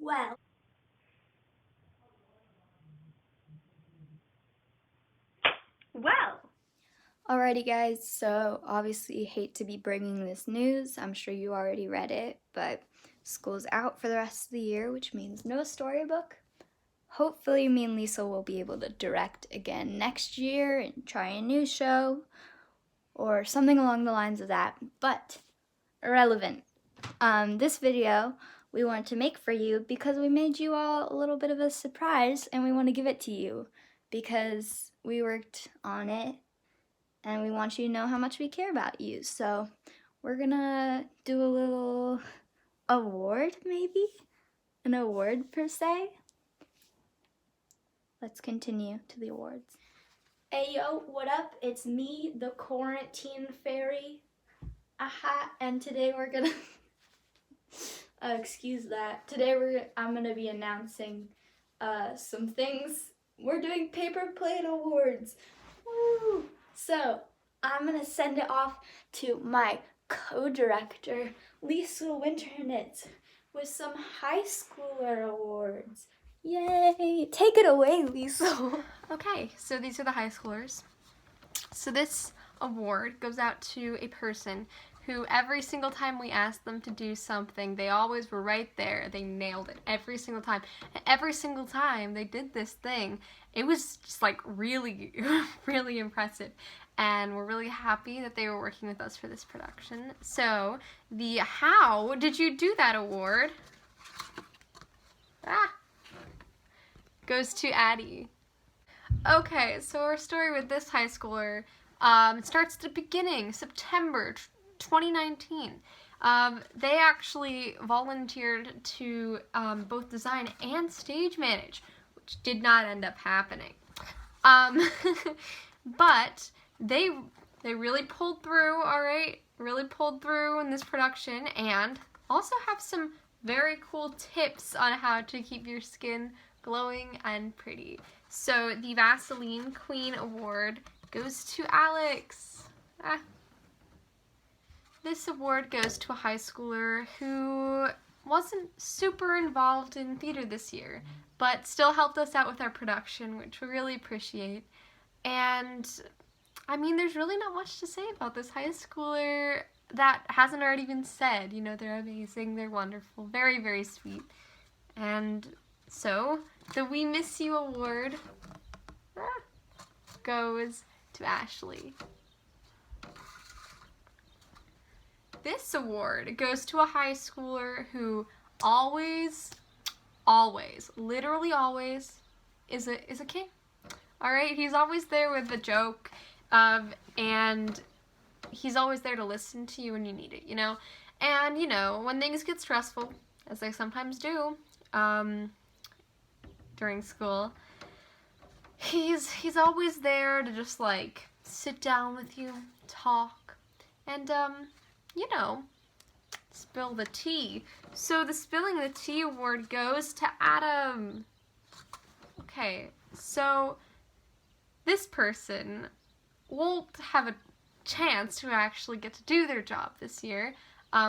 Well. Alrighty, guys, so obviously hate to be bringing this news. I'm sure you already read it, but school's out for the rest of the year, which means no storybook. Hopefully, me and Lisa will be able to direct again next year and try a new show or something along the lines of that. But irrelevant. This video we wanted to make for you because we made you all a little bit of a surprise and we want to give it to you because we worked on it and we want you to know how much we care about you. So we're gonna do a little award, maybe? An award per se? Let's continue to the awards. Hey yo, what up? It's me, the quarantine fairy. Aha, and today we're gonna excuse that. Today I'm gonna be announcing some things. We're doing paper plate awards. Woo! So I'm gonna send it off to my co-director, Lisa Winternitz, with some high schooler awards. Yay! Take it away, Lisa. Okay, so these are the high schoolers. So this award goes out to a person who every single time we asked them to do something, they always were right there. They nailed it every single time. And every single time they did this thing, it was just like really, really impressive. And we're really happy that they were working with us for this production. So the How Did You Do That award goes to Addie. Okay, so our story with this high schooler starts at the beginning, September 2019. They actually volunteered to both design and stage manage, which did not end up happening. But they really pulled through, alright? Really pulled through in this production and also have some very cool tips on how to keep your skin glowing and pretty. So the Vaseline Queen Award goes to Alex. This award goes to a high schooler who wasn't super involved in theater this year, but still helped us out with our production, which we really appreciate. And I mean, there's really not much to say about this high schooler that hasn't already been said. You know, they're amazing, they're wonderful, very, very sweet. And so, the We Miss You award goes to Ashley. This award goes to a high schooler who always, literally always, is a king. Alright, he's always there with a joke, and he's always there to listen to you when you need it, you know? And, you know, when things get stressful, as they sometimes do, during school, he's always there to just like sit down with you, talk, and you know, spill the tea. So the Spilling the Tea award goes to Adam. Okay, so this person won't have a chance to actually get to do their job this year,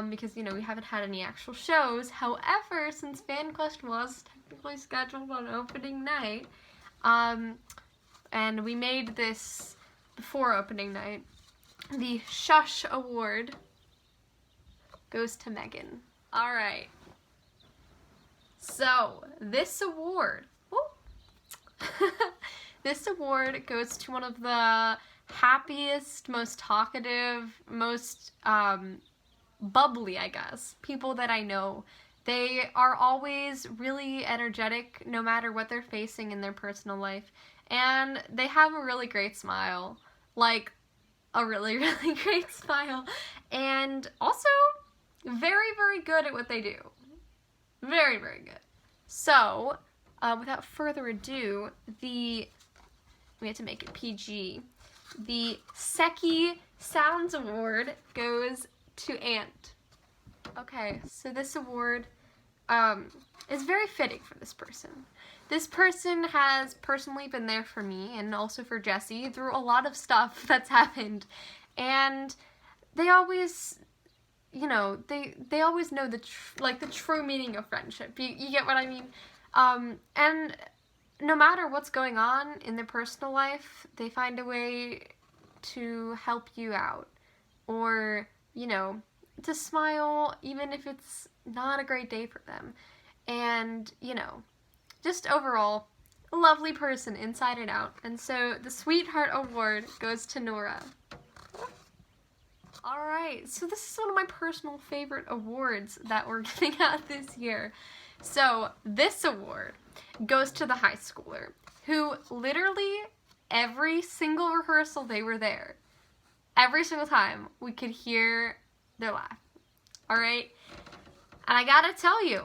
because, you know, we haven't had any actual shows. However, since FanQuest was technically scheduled on opening night, and we made this before opening night, the Shush Award goes to Megan. Alright. So, this award, this award goes to one of the happiest, most talkative, most bubbly, I guess, people that I know. They are always really energetic no matter what they're facing in their personal life. And they have a really great smile. Like, a really, really great smile. And also, very, very good at what they do. Very, very good. So, without further ado, we have to make it PG. The Seki Sounds Award goes to Ant. Okay, so this award is very fitting for this person. This person has personally been there for me and also for Jessie through a lot of stuff that's happened. And they always you know, they always know the like the true meaning of friendship. You get what I mean? And no matter what's going on in their personal life, they find a way to help you out, or, you know, to smile even if it's not a great day for them. And, you know, just overall, a lovely person inside and out. And so the Sweetheart Award goes to Nora. Alright, so this is one of my personal favorite awards that we're giving out this year. So this award goes to the high schooler who literally every single rehearsal they were there. Every single time we could hear their laugh. Alright? And I gotta tell you.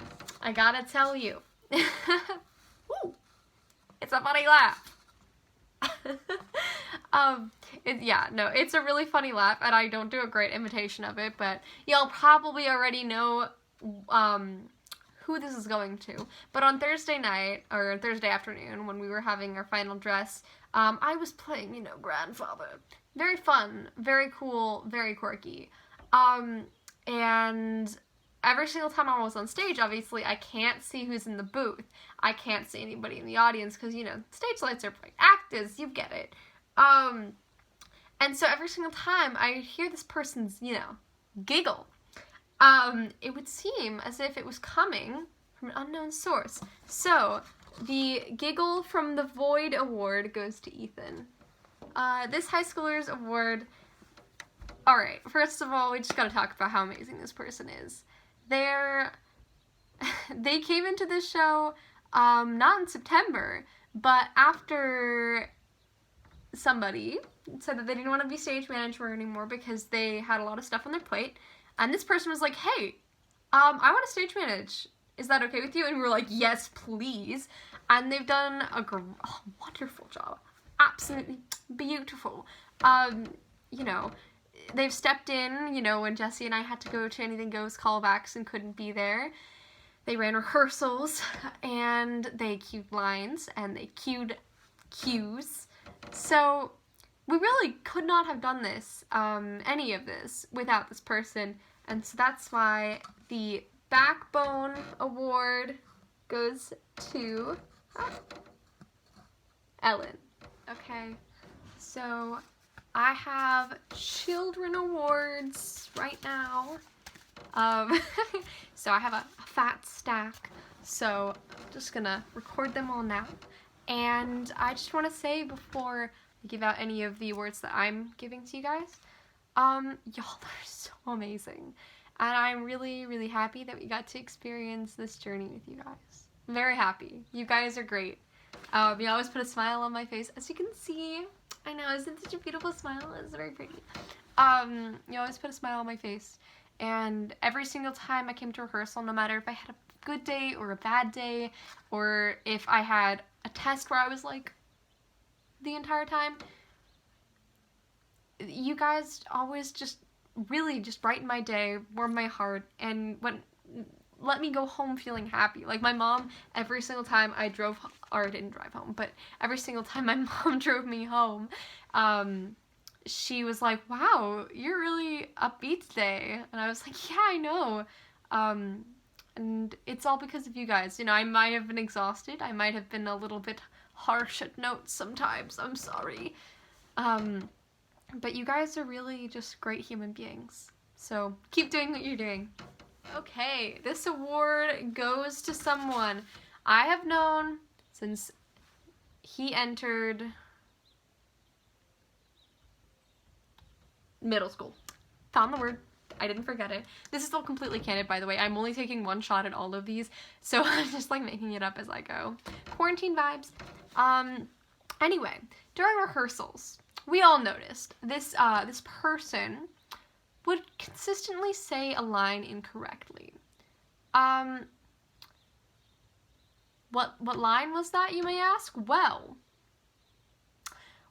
Ooh, it's a funny laugh. It's a really funny laugh, and I don't do a great imitation of it, but y'all probably already know who this is going to. But on Thursday night, or Thursday afternoon, when we were having our final dress, I was playing, you know, grandfather. Very fun, very cool, very quirky. And every single time I was on stage, obviously, I can't see who's in the booth. I can't see anybody in the audience because, you know, stage lights are bright. Actors, you get it. And so every single time I hear this person's, you know, giggle, it would seem as if it was coming from an unknown source. So the Giggle from the Void Award goes to Ethan. This high schooler's award. Alright, first of all, we just gotta talk about how amazing this person is. They came into this show, not in September, but after somebody said that they didn't want to be stage manager anymore because they had a lot of stuff on their plate, and this person was like, hey, I want to stage manage. Is that okay with you? And we were like, yes, please. And they've done a wonderful job. Absolutely beautiful. You know, they've stepped in, you know, when Jesse and I had to go to Anything Goes callbacks and couldn't be there. They ran rehearsals, and they cued lines, and they cued cues. So we really could not have done this, any of this, without this person. And so that's why the Backbone Award goes to Ellen. Okay, so I have children awards right now. So I have a fat stack, so I'm just gonna record them all now. And I just want to say before I give out any of the awards that I'm giving to you guys, y'all are so amazing. And I'm really, really happy that we got to experience this journey with you guys. I'm very happy. You guys are great. You always put a smile on my face. As you can see, I know, isn't it such a beautiful smile? It's very pretty. You always put a smile on my face. And every single time I came to rehearsal, no matter if I had a good day or a bad day, or if I had a test where I was like the entire time, you guys always just really just brighten my day, warm my heart, and let me go home feeling happy. Like my mom, every single time I drove, or didn't drive home, but every single time my mom drove me home, she was like, wow, you're really upbeat today. And I was like, yeah, I know. And it's all because of you guys. You know, I might have been exhausted. I might have been a little bit harsh at notes sometimes. I'm sorry. But you guys are really just great human beings. So keep doing what you're doing. Okay, this award goes to someone I have known since he entered middle school. Found the word. I didn't forget it. This is all completely candid, by the way. I'm only taking one shot at all of these, so I'm just like making it up as I go. Quarantine vibes. Anyway, during rehearsals, we all noticed this this person would consistently say a line incorrectly. What line was that, you may ask? Well,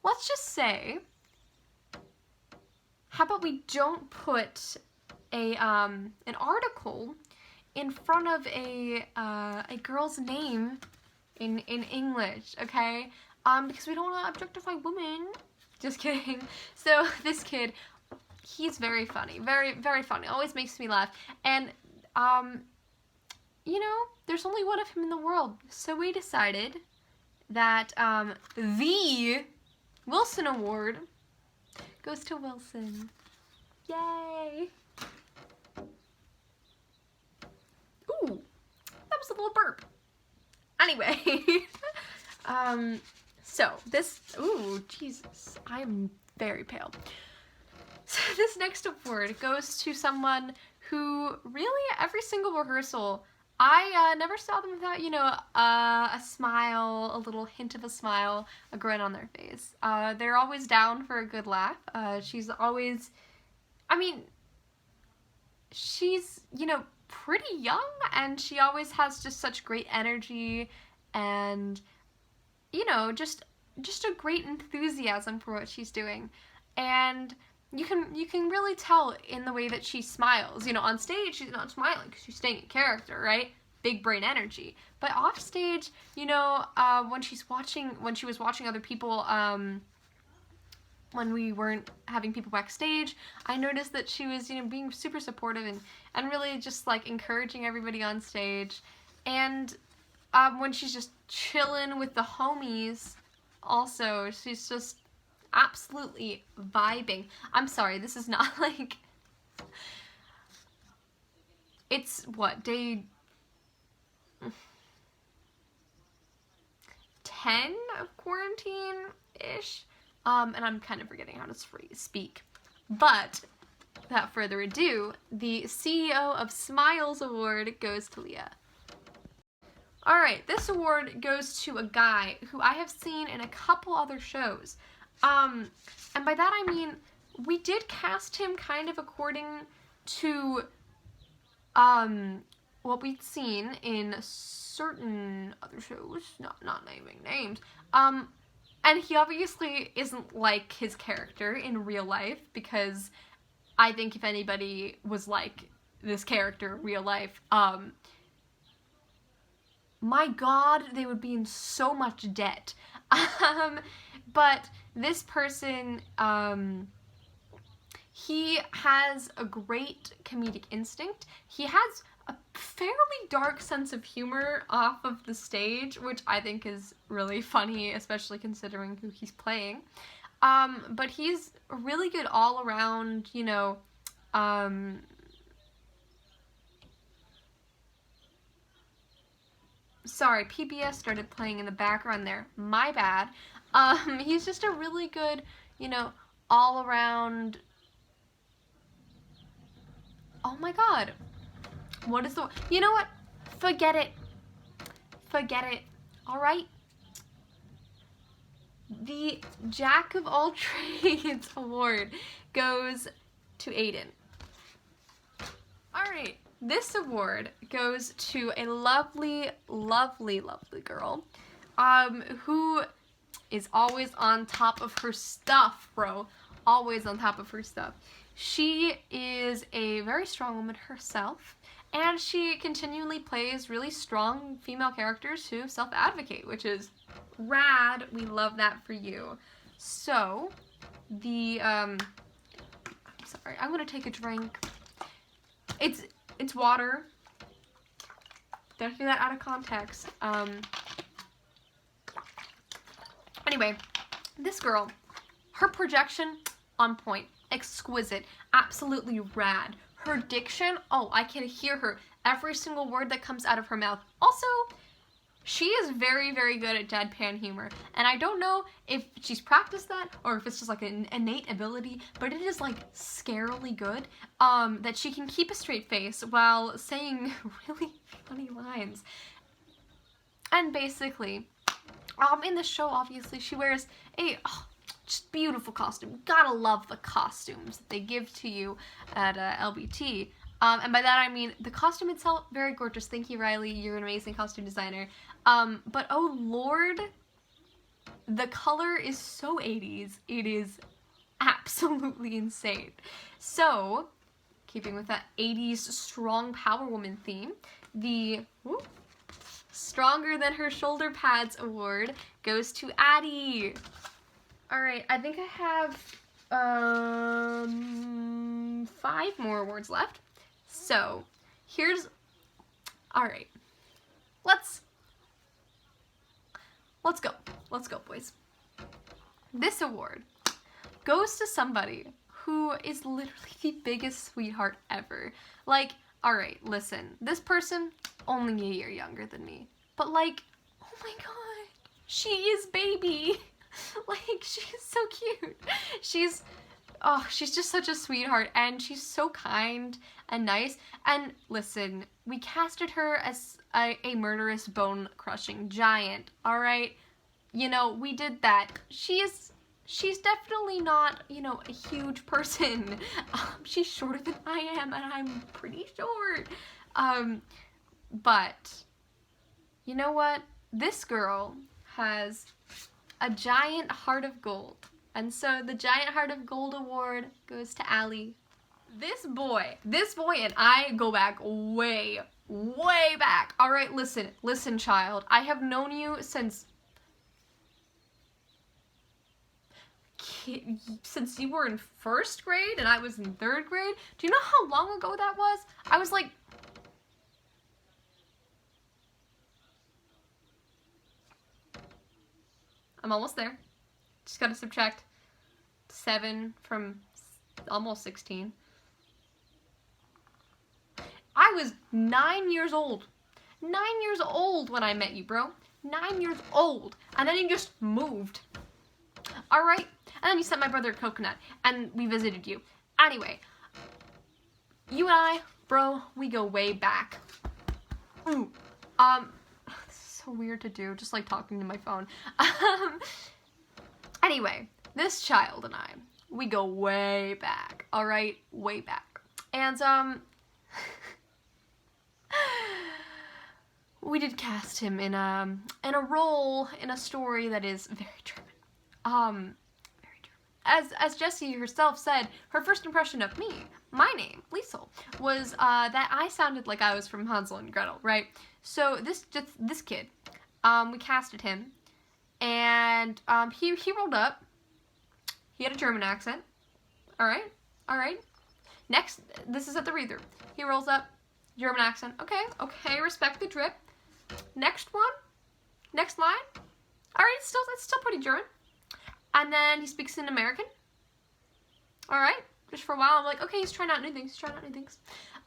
let's just say, how about we don't put a an article in front of a girl's name in English, okay? Because we don't want to objectify women. Just kidding. So this kid, he's very funny, very, very funny. Always makes me laugh. And, you know, there's only one of him in the world. So we decided that the Wilson Award goes to Wilson. Yay! Ooh, that was a little burp. Anyway, so this, ooh, Jesus, I'm very pale. So this next award goes to someone who really every single rehearsal, I never saw them without, you know, a smile, a little hint of a smile, a grin on their face. They're always down for a good laugh. She's always, I mean, she's, you know, pretty young, and she always has just such great energy and, you know, just a great enthusiasm for what she's doing. And you can really tell in the way that she smiles. You know, on stage she's not smiling because she's staying in character, right? Big brain energy. But off stage, you know, when she was watching other people, when we weren't having people backstage, I noticed that she was, you know, being super supportive and really just like encouraging everybody on stage. And when she's just chilling with the homies, also, she's just absolutely vibing. I'm sorry, this is not like, it's what, day 10 of quarantine-ish? And I'm kind of forgetting how to speak. But, without further ado, the CEO of Smiles Award goes to Leah. Alright, this award goes to a guy who I have seen in a couple other shows. And by that I mean, we did cast him kind of according to, what we'd seen in certain other shows, not naming names. And he obviously isn't like his character in real life, because I think if anybody was like this character in real life, my God, they would be in so much debt. But this person, he has a great comedic instinct. He has a fairly dark sense of humor off of the stage, which I think is really funny, especially considering who he's playing. But he's really good all around, you know, sorry, PBS started playing in the background there. My bad. He's just a really good, you know, all around. Oh my God. What is the, you know what? Forget it. Forget it. All right. The Jack of All Trades award goes to Aiden. All right. This award goes to a lovely, lovely, lovely girl, who is always on top of her stuff, bro. Always on top of her stuff. She is a very strong woman herself, and she continually plays really strong female characters who self-advocate, which is rad. We love that for you. So, I'm sorry, I'm gonna take a drink. It's water. Don't do that out of context. Anyway, this girl, her projection, on point. Exquisite. Absolutely rad. Her diction, oh, I can hear her. Every single word that comes out of her mouth. Also, she is very, very good at deadpan humor. And I don't know if she's practiced that or if it's just like an innate ability, but it is like scarily good, that she can keep a straight face while saying really funny lines. And basically, in the show, obviously, she wears a just beautiful costume. Gotta love the costumes that they give to you at LBT. And by that I mean the costume itself, very gorgeous. Thank you, Riley. You're an amazing costume designer. But oh Lord, the color is so 80s. It is absolutely insane. So, keeping with that 80s strong power woman theme, the Stronger Than Her Shoulder Pads award goes to Addie. Alright, I think I have 5 more awards left. So, here's, all right, let's go. Let's go, boys. This award goes to somebody who is literally the biggest sweetheart ever. Like, all right, listen, this person, only a year younger than me, but like, oh my god, she is baby. Like, she's so cute. She's just such a sweetheart, and she's so kind and nice. And listen, we casted her as a murderous, bone-crushing giant, all right? You know, we did that. She's definitely not, you know, a huge person. She's shorter than I am, and I'm pretty short. But, you know what? This girl has a giant heart of gold. And so the Giant Heart of Gold award goes to Allie. This boy and I go back way, way back. All right, listen, child. I have known you since you were in 1st grade and I was in 3rd grade. Do you know how long ago that was? I was like, I'm almost there. Just gotta subtract 7 from almost 16. I was 9 years old. 9 years old when I met you, bro. 9 years old. And then you just moved. Alright? And then you sent my brother a coconut. And we visited you. Anyway. You and I, bro, we go way back. Ooh. This is so weird to do. Just like talking to my phone. Anyway. This child and I, we go way back, all right? Way back. And, we did cast him in a role in a story that is very German. Very German. As Jessie herself said, her first impression of me, my name, Liesel, was, that I sounded like I was from Hansel and Gretel, right? So this kid, we casted him, and, he rolled up. He had a German accent. Alright. Next, this is at the read-through. He rolls up, German accent. Okay, respect the drip. Next one. Next line. Alright, it's still pretty German. And then he speaks in American. Alright, just for a while, I'm like, okay, he's trying out new things.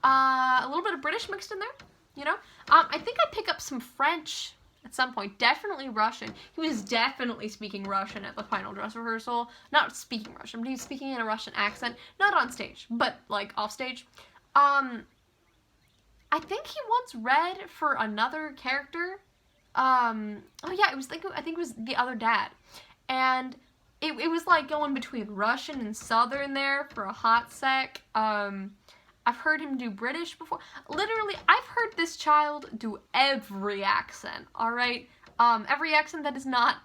A little bit of British mixed in there, you know? I think I pick up some French at some point. Definitely Russian. He was definitely speaking Russian at the final dress rehearsal. Not speaking Russian, but he was speaking in a Russian accent. Not on stage, but like off stage. I think he once read for another character. Oh yeah, I think it was the other dad. And it was like going between Russian and Southern there for a hot sec. I've heard him do British before. Literally, I've heard this child do every accent, alright? Every accent that is not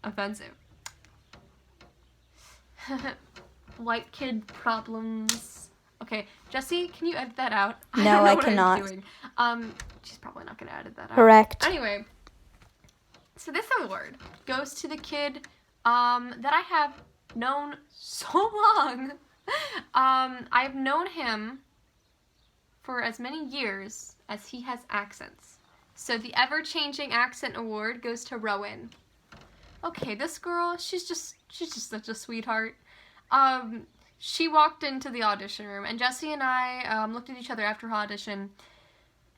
offensive. White kid problems. Okay, Jessie, can you edit that out? No, I cannot. She's probably not gonna edit that out. Correct. Anyway, so this award goes to the kid, that I have known so long. I've known him for as many years as he has accents. So the ever-changing accent award goes to Rowan. Okay, this girl, she's just such a sweetheart. She walked into the audition room, and Jessie and I looked at each other after her audition,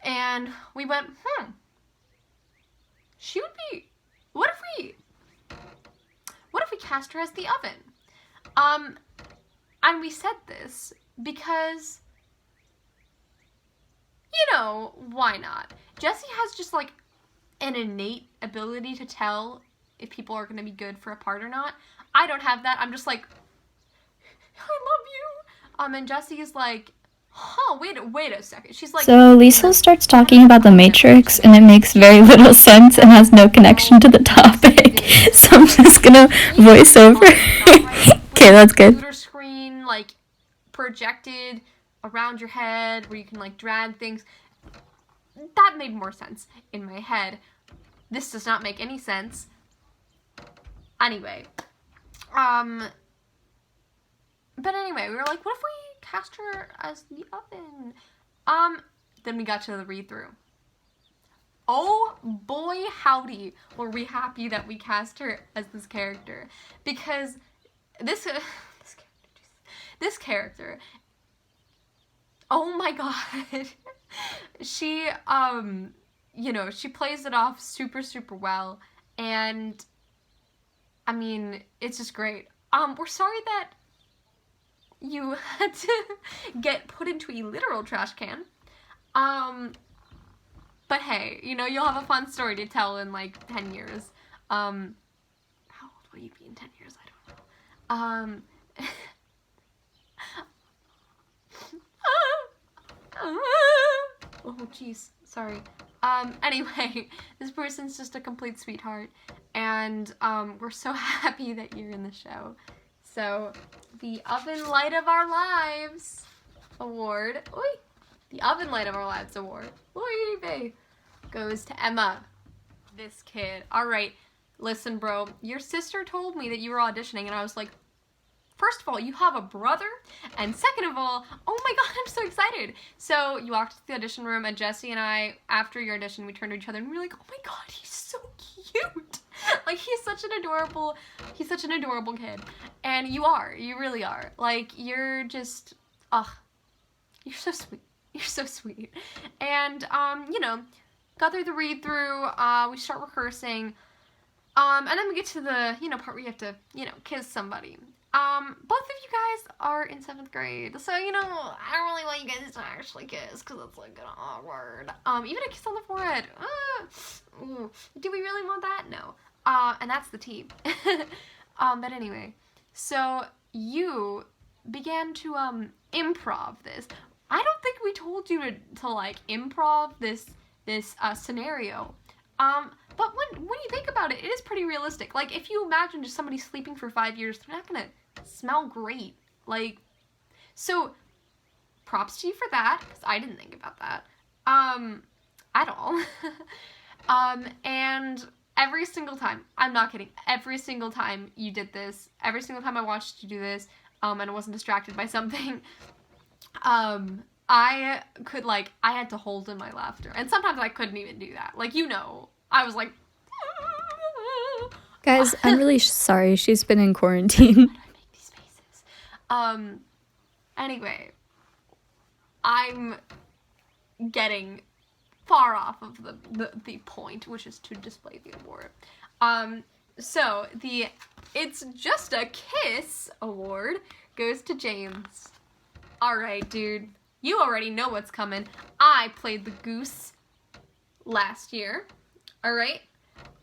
and we went, she would be, what if we cast her as the oven? And we said this because, you know, why not? Jessie has just like an innate ability to tell if people are going to be good for a part or not. I don't have that. I'm just like, I love you. And Jessie is like, wait a second. She's like, so Lisa starts talking about the Matrix, and it makes very little sense and has no connection to the topic. So I'm just gonna voice over. Okay, that's good. Computer screen like projected around your head where you can like drag things. That made more sense in my head. This does not make any sense. Anyway, But anyway, we were like, what if we cast her as the oven? Then we got to the read through. Oh boy, howdy, were we happy that we cast her as this character, because this character, oh my god, she she plays it off super super well, and I mean it's just great. We're sorry that you had to get put into a literal trash can. But hey, you'll have a fun story to tell in like 10 years. How old will you be in 10 years? I don't know. Oh, jeez. Sorry. Anyway, this person's just a complete sweetheart. And, we're so happy that you're in the show. So, the Oven Light of Our Lives award. Oi! The Oven Light of Our Lives award. Oi, babe! Goes to Emma. This kid. Alright, listen, bro. Your sister told me that you were auditioning, and I was like, first of all, you have a brother, and second of all, oh my god, I'm so excited. So you walked to the audition room, and Jesse and I, after your audition, we turned to each other and we were like, oh my god, he's so cute. Like, he's such an adorable kid. And you really are. Like, you're just, you're so sweet. You're so sweet. And, got through the read through, we start rehearsing, and then we get to the, part where you have to, kiss somebody. Both of you guys are in 7th grade, so, I don't really want you guys to actually kiss, because it's, like, awkward. Even a kiss on the forehead. Do we really want that? No. And that's the tea. But anyway, so you began to, improv this. I don't think we told you to like, improv this scenario. But when you think about it, it is pretty realistic. Like, if you imagine just somebody sleeping for 5 years, they're not gonna smell great. Like, so, props to you for that, because I didn't think about that, at all. And every single time, I'm not kidding, every single time you did this, every single time I watched you do this, and I wasn't distracted by something, I had to hold in my laughter. And sometimes I couldn't even do that. Like, I was like... Guys, I'm really sorry. She's been in quarantine. Why do I make these faces? Anyway. I'm getting far off of the point, which is to display the award. So, the It's Just a Kiss award goes to James. Alright, dude. You already know what's coming. I played the goose last year. Alright?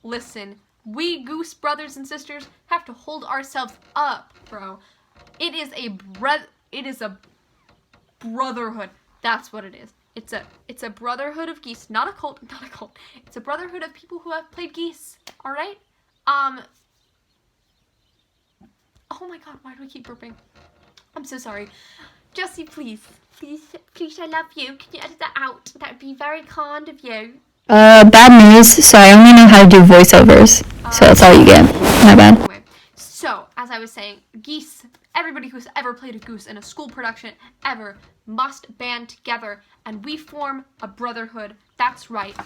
Listen, we goose brothers and sisters have to hold ourselves up, bro. It is a brotherhood. That's what it is. It's a brotherhood of geese, not a cult. It's a brotherhood of people who have played geese. Alright? Oh my god, why do I keep burping? I'm so sorry. Jesse, please, I love you. Can you edit that out? That would be very kind of you. Bad news. So I only know how to do voiceovers. So that's all you get. My bad. Anyway, so, as I was saying, geese, everybody who's ever played a goose in a school production ever must band together, and we form a brotherhood. That's right.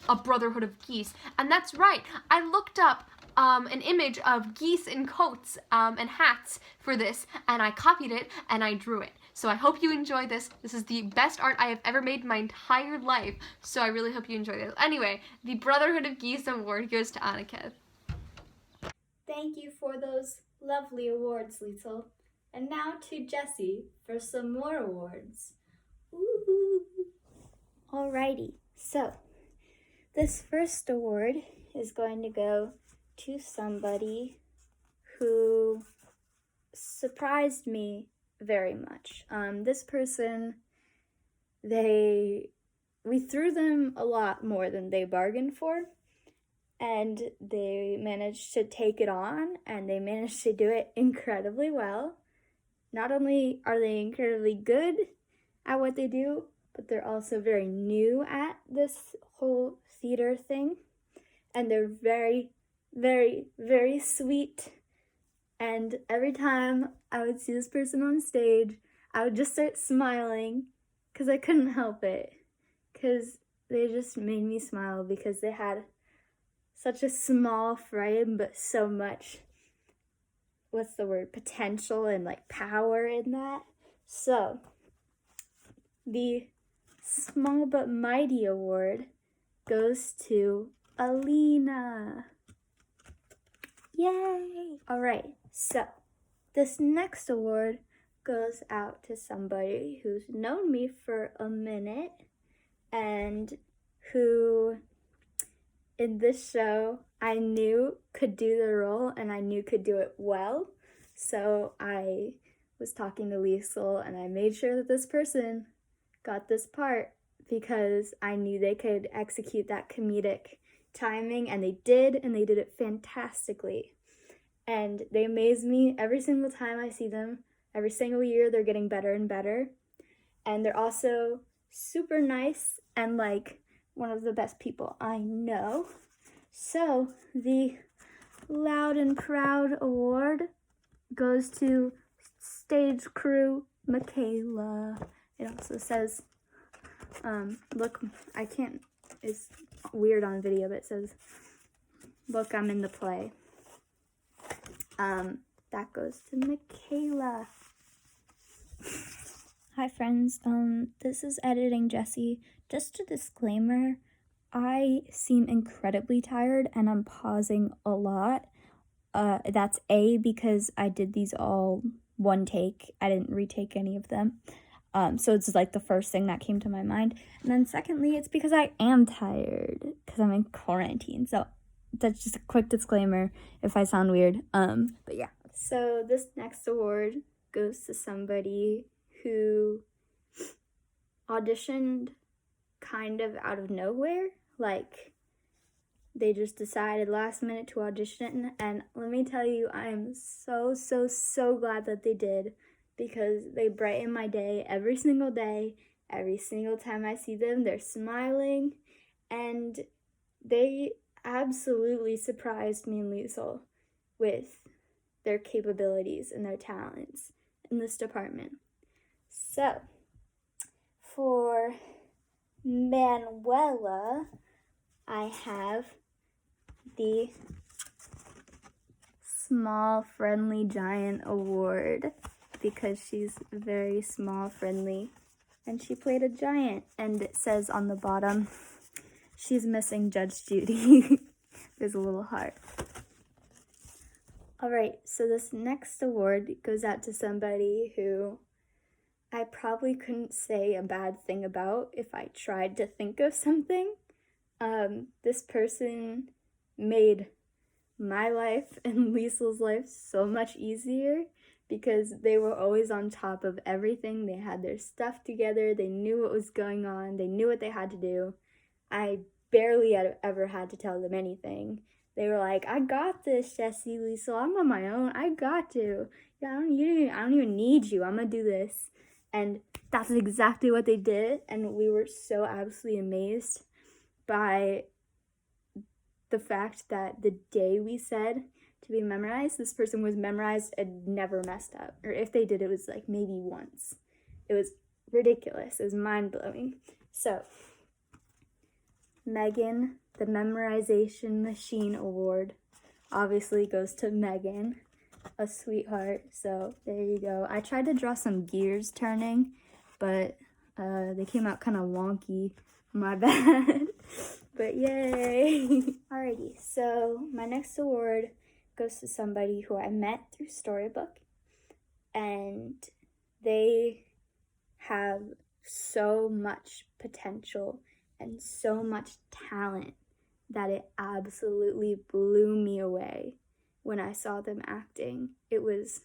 A brotherhood of geese. And that's right. I looked up an image of geese in coats and hats for this, and I copied it and I drew it. So I hope you enjoy this. This is the best art I have ever made in my entire life, so I really hope you enjoy this. Anyway, the Brotherhood of Geese award goes to Annika. Thank you for those lovely awards, Liesl. And now to Jesse for some more awards. Woohoo! Alrighty, so this first award is going to go to somebody who surprised me very much. This person, we threw them a lot more than they bargained for, and they managed to take it on, and they managed to do it incredibly well. Not only are they incredibly good at what they do, but they're also very new at this whole theater thing, and they're very, very, very sweet And every time I would see this person on stage, I would just start smiling because I couldn't help it. Because they just made me smile because they had such a small frame, but so much, what's the word, potential and like power in that. So, the Small But Mighty Award goes to Alina. Yay! Alright, so this next award goes out to somebody who's known me for a minute and who in this show I knew could do the role and I knew could do it well. So I was talking to Liesel and I made sure that this person got this part because I knew they could execute that comedic timing, and they did it fantastically. And they amaze me every single time I see them. Every single year they're getting better and better. And they're also super nice and like one of the best people I know. So the Loud and Proud Award goes to stage crew Michaela. It also says, look, I can't, it's weird on video, but it says, look, I'm in the play. That goes to Michaela. Hi friends, this is Editing Jessie. Just a disclaimer, I seem incredibly tired and I'm pausing a lot. That's A, because I did these all one take. I didn't retake any of them. So it's like the first thing that came to my mind. And then secondly, it's because I am tired because I'm in quarantine. So that's just a quick disclaimer if I sound weird. But yeah. So this next award goes to somebody who auditioned kind of out of nowhere. Like, they just decided last minute to audition. And let me tell you, I am so glad that they did, because they brighten my day every single day. Every single time I see them, they're smiling. And they absolutely surprised me and Liesel with their capabilities and their talents in this department. So, for Manuela, I have the Small Friendly Giant Award because she's very small, friendly, and she played a giant. And it says on the bottom, she's missing Judge Judy. There's a little heart. Alright, so this next award goes out to somebody who I probably couldn't say a bad thing about if I tried to think of something. This person made my life and Liesel's life so much easier because they were always on top of everything. They had their stuff together. They knew what was going on. They knew what they had to do. I barely ever had to tell them anything. They were like, I got this, Jessie, Liesel. I'm on my own. I got to. Yeah, I don't even need you. I'm going to do this. And that's exactly what they did. And we were so absolutely amazed by the fact that the day we said to be memorized, this person was memorized and never messed up. Or if they did, it was like maybe once. It was ridiculous. It was mind-blowing. So, Megan, the Memorization Machine Award, obviously goes to Megan, a sweetheart. So there you go. I tried to draw some gears turning, but they came out kind of wonky. My bad. But yay. Alrighty, so my next award goes to somebody who I met through Storybook, and they have so much potential and so much talent that it absolutely blew me away when I saw them acting. It was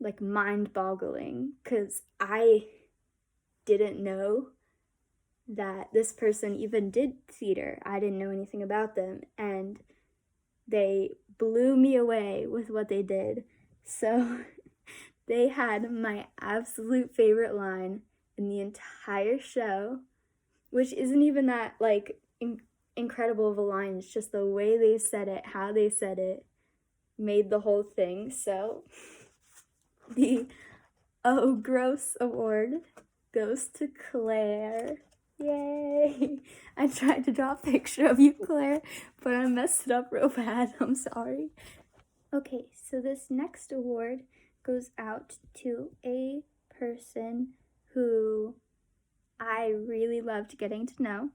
like mind-boggling because I didn't know that this person even did theater. I didn't know anything about them, and they blew me away with what they did. So they had my absolute favorite line in the entire show, which isn't even that like incredible of a line. It's just the way they said it, how they said it. made the whole thing. So the Oh Gross Award goes to Claire. Yay! I tried to draw a picture of you, Claire, but I messed it up real bad. I'm sorry. Okay, so this next award goes out to a person who I really loved getting to know,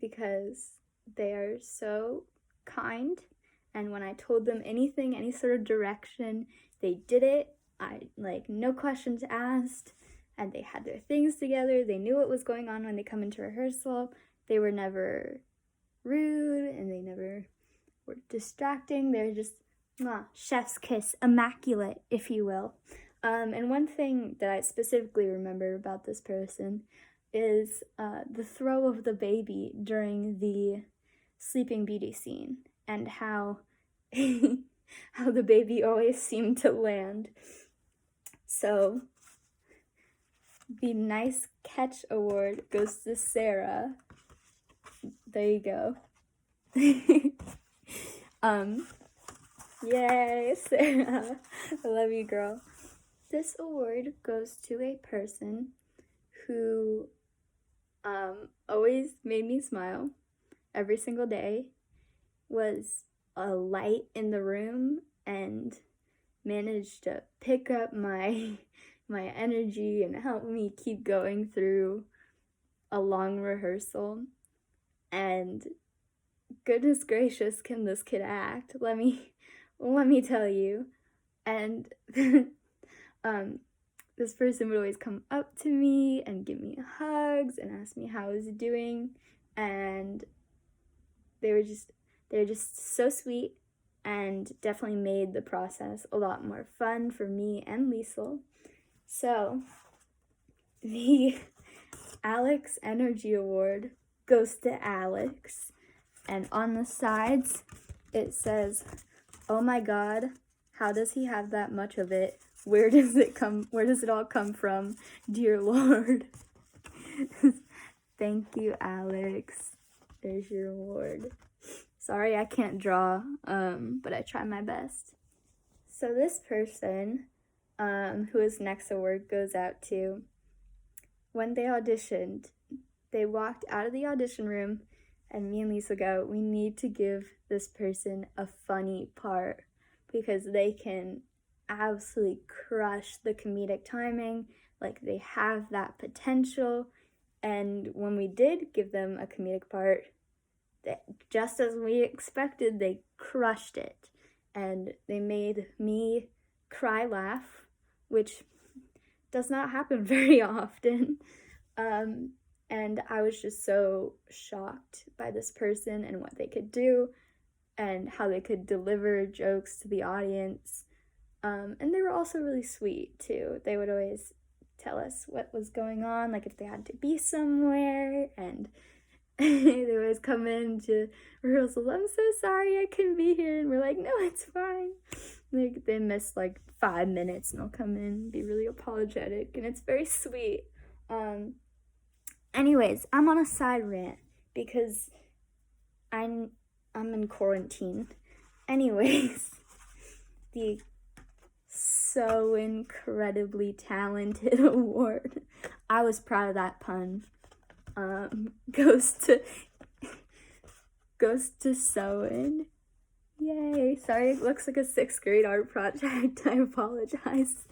because they are so kind, and when I told them anything, any sort of direction, they did it. I like no questions asked, and they had their things together. They knew what was going on when they come into rehearsal. They were never rude, and they never were distracting. They're just chef's kiss, immaculate, if you will. And one thing that I specifically remember about this person is the throw of the baby during the Sleeping Beauty scene, and how how the baby always seemed to land. So the Nice Catch Award goes to Sarah. There you go. Yay, Sarah. I love you, girl. This award goes to a person who always made me smile every single day, was a light in the room, and managed to pick up my energy and help me keep going through a long rehearsal. And goodness gracious, can this kid act? Let me tell you. And this person would always come up to me and give me hugs and ask me how I was doing, and they were just so sweet, and definitely made the process a lot more fun for me and Liesl. So the Alex Energy Award goes to Alex, and on the sides it says, "Oh my God, how does he have that much of it? Where does it all come from, dear Lord?" Thank you, Alex. There's your award. Sorry I can't draw, but I try my best. So this person, whose next award goes out to, when they auditioned, they walked out of the audition room, and me and Lisa go, we need to give this person a funny part, because they can absolutely crush the comedic timing. Like, they have that potential. And when we did give them a comedic part, just as we expected, they crushed it. And they made me cry laugh, which does not happen very often. And I was just so shocked by this person and what they could do and how they could deliver jokes to the audience. And they were also really sweet too. They would always tell us what was going on, like if they had to be somewhere, and they would always come in to rehearsal. "I'm so sorry I couldn't be here," and we're like, "No, it's fine." Like, they missed like 5 minutes, and they'll come in and be really apologetic, and it's very sweet. Anyways, I'm on a side rant because I'm in quarantine. Anyways, the So Incredibly Talented Award, I was proud of that pun, goes to Soen. Yay. Sorry, it looks like a 6th grade art project. I apologize.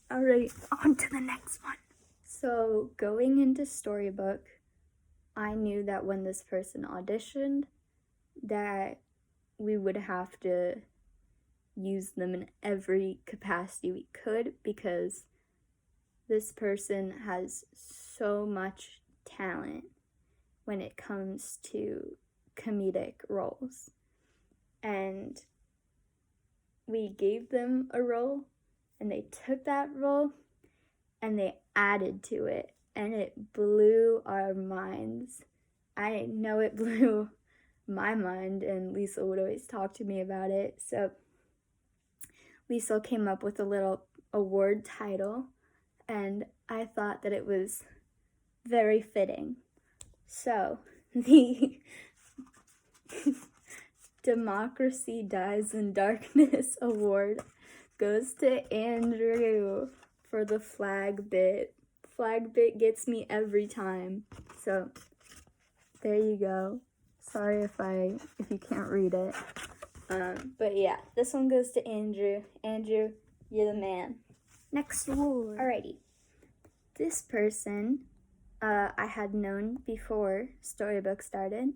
Alright, on to the next one. So going into Storybook, I knew that when this person auditioned, that we would have to use them in every capacity we could, because this person has so much talent when it comes to comedic roles. And we gave them a role, and they took that role and they added to it, and it blew our minds. I know it blew my mind, and Liesl would always talk to me about it. So Liesl came up with a little award title, and I thought that it was very fitting. So the Democracy Dies in Darkness award goes to Andrew for the flag bit. Flag bit gets me every time. So there you go. Sorry if you can't read it. But yeah, this one goes to Andrew. Andrew, you're the man. Next award. Alrighty. This person I had known before Storybook started,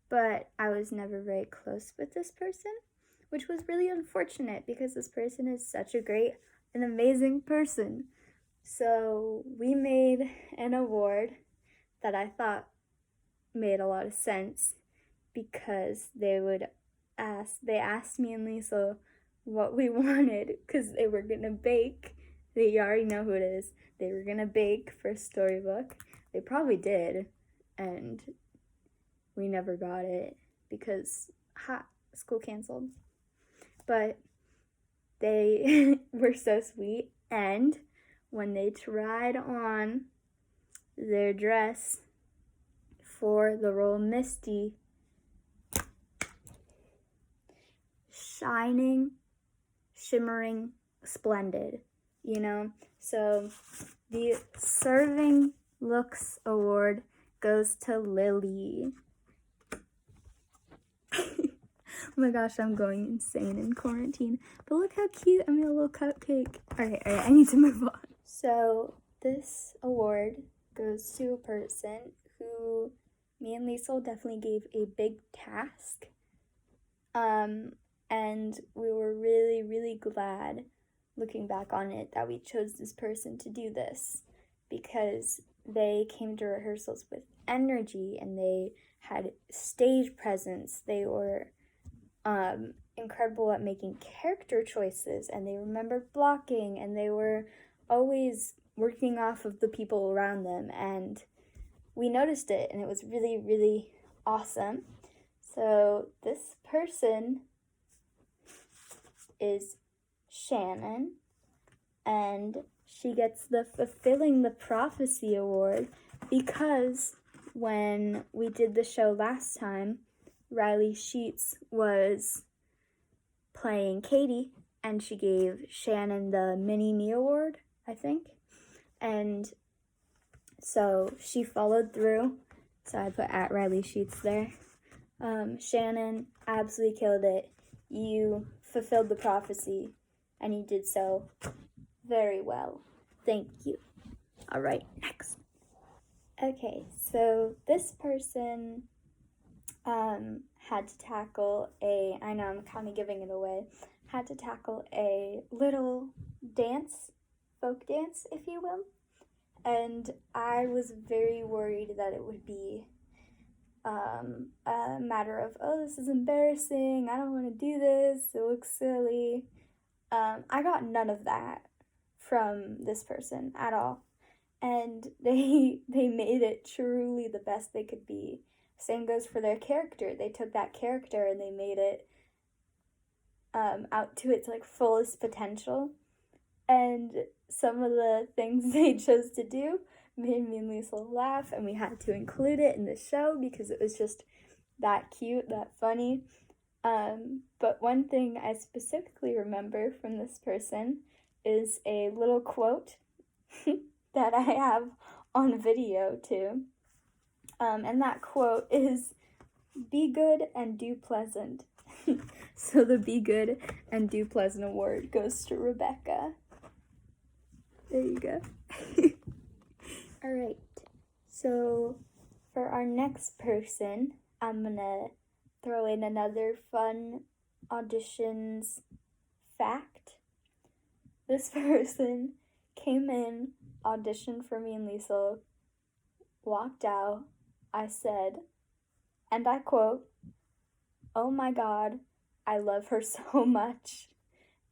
but I was never very close with this person, which was really unfortunate because this person is such a great and amazing person. So we made an award that I thought made a lot of sense because they asked me and Lisa what we wanted because they were gonna bake. You already know who it is. They were gonna bake for Storybook. They probably did, and we never got it because school canceled. But they were so sweet, and when they tried on their dress for the role Misty, shining, shimmering, splendid, you know? So the Serving Looks award goes to Lily. Oh my gosh, I'm going insane in quarantine. But look how cute, I made a little cupcake. Alright, I need to move on. So this award goes to a person who me and Liesl definitely gave a big task. And we were really, really glad, looking back on it, that we chose this person to do this because they came to rehearsals with energy and they had stage presence. They were incredible at making character choices, and they remembered blocking, and they were always working off of the people around them, and we noticed it, and it was really, really awesome. So this person is Shannon, and she gets the Fulfilling the Prophecy award because when we did the show last time, Riley Sheets was playing Katie, and she gave Shannon the Mini-Me award, I think. And so she followed through. So I put at Riley Sheets there. Shannon absolutely killed it. You fulfilled the prophecy, and you did so very well. Thank you. All right, next. Okay, so this person had to tackle I know I'm kind of giving it away, had to tackle a little dance, folk dance, if you will. And I was very worried that it would be a matter of, oh, this is embarrassing, I don't want to do this, it looks silly. I got none of that from this person at all. And they made it truly the best they could be. Same goes for their character. They took that character and they made it out to its fullest potential. And some of the things they chose to do made me and Lisa laugh, and we had to include it in the show because it was just that cute, that funny. But one thing I specifically remember from this person is a little quote that I have on video too. And that quote is, "Be good and do pleasant." So the Be Good and Do Pleasant award goes to Rebecca. There you go. All right. So for our next person, I'm gonna throw in another fun auditions fact. This person came in, auditioned for me and Lisa, walked out. I said, and I quote, "Oh my God, I love her so much,"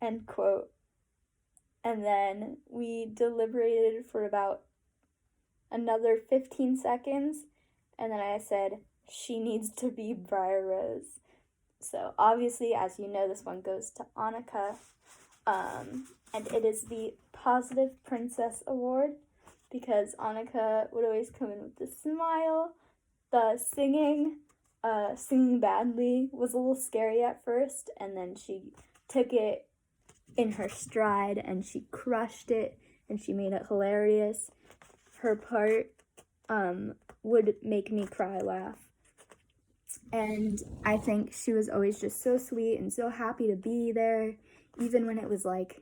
end quote. And then we deliberated for about another 15 seconds, and then I said, "She needs to be Briar Rose." So obviously, as you know, this one goes to Annika, and it is the Positive Princess Award because Annika would always come in with the smile, the singing, singing badly was a little scary at first, and then she took it in her stride and she crushed it and she made it hilarious. Her part would make me cry laugh. And I think she was always just so sweet and so happy to be there, even when it was like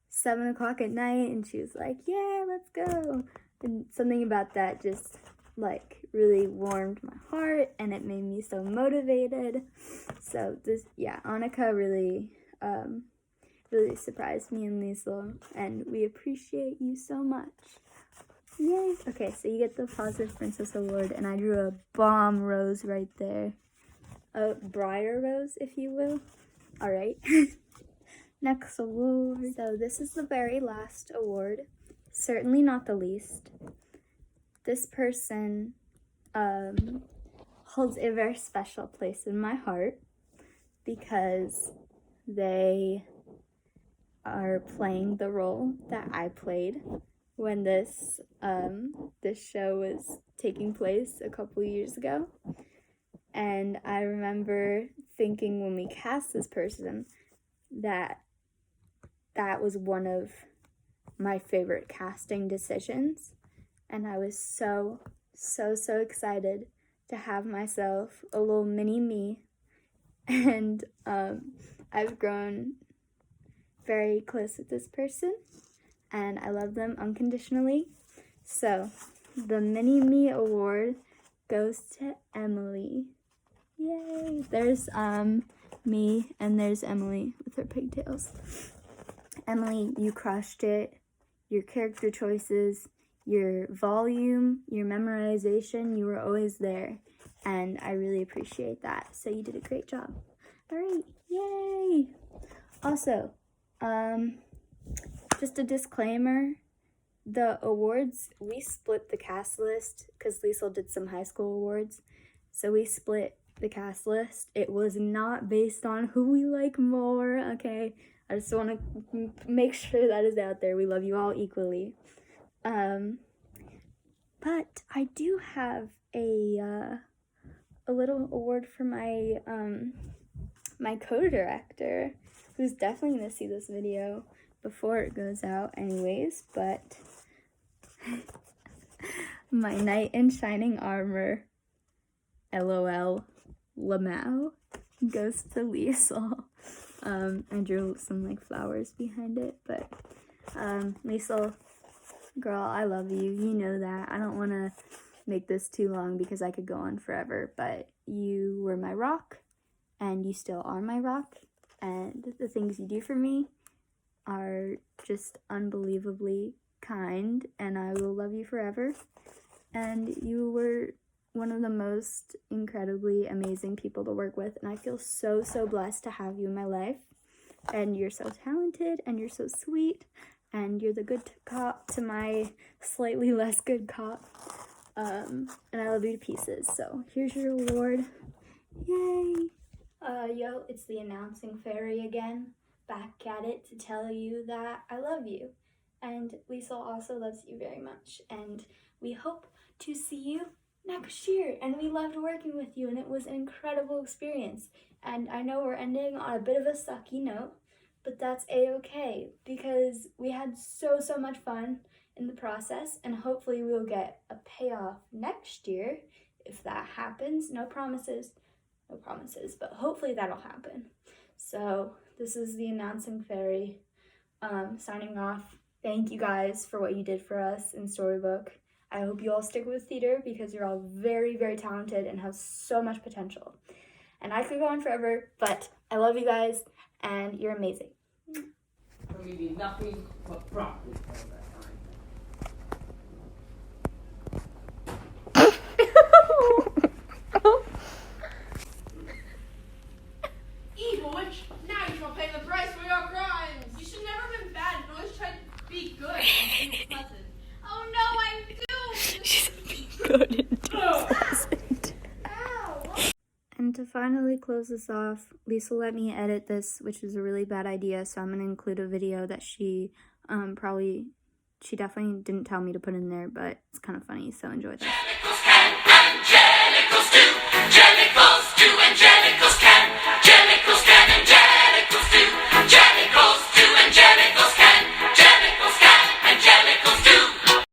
7 o'clock at night and she was like, yeah, let's go. And something about that just like really warmed my heart and it made me so motivated. So this, yeah, Annika really really surprised me and Liesl, and we appreciate you so much. Yay! Okay, so you get the Positive Princess Award, and I drew a bomb rose right there. A briar rose, if you will. Alright. Next award. So this is the very last award. Certainly not the least. This person holds a very special place in my heart because they are playing the role that I played when this show was taking place a couple years ago. And I remember thinking when we cast this person that was one of my favorite casting decisions. And I was so excited to have myself a little mini me. And I've grown very close with this person, and I love them unconditionally. So, the Mini Me Award goes to Emily. Yay! There's me, and there's Emily with her pigtails. Emily, you crushed it. Your character choices, your volume, your memorization, you were always there, and I really appreciate that. So you did a great job. All right, yay! Also, just a disclaimer, the awards, we split the cast list because Liesl did some high school awards, so we split the cast list. It was not based on who we like more, okay? I just want to make sure that is out there. We love you all equally. But I do have a little award for my my co-director, who's definitely gonna see this video before it goes out anyways, but my knight in shining armor, LOL, Lamau, goes to Liesl. I drew some like flowers behind it, but Liesl, girl, I love you. You know that. I don't want to make this too long because I could go on forever, but you were my rock, and you still are my rock, and the things you do for me are just unbelievably kind, and I will love you forever. And you were one of the most incredibly amazing people to work with, and I feel so blessed to have you in my life. And you're so talented, and you're so sweet, and you're the good cop to my slightly less good cop. And I love you to pieces. So here's your award. Yay! Yo, it's the announcing fairy again, back at it to tell you that I love you. And Liesl also loves you very much, and we hope to see you next year. And we loved working with you, and it was an incredible experience. And I know we're ending on a bit of a sucky note, but that's a-okay, because we had so much fun in the process, and hopefully we'll get a payoff next year if that happens. No promises, but hopefully that'll happen. So this is the announcing fairy signing off. Thank you guys for what you did for us in Storybook. I hope you all stick with theater because you're all very talented and have so much potential. And I could go on forever, but I love you guys and you're amazing. We did nothing but properly for that Evil witch, now you shall pay the price for your crimes. You should never have been bad and always try to be good and be pleasant. Oh no, I'm doomed. She's being good and pleasant. And to finally close this off, Liesl let me edit this, which is a really bad idea, so I'm going to include a video that she definitely didn't tell me to put in there, but it's kind of funny, so enjoy that. Jellicles can and jellicles do. Jellicles do, angelicals can, angelicals do.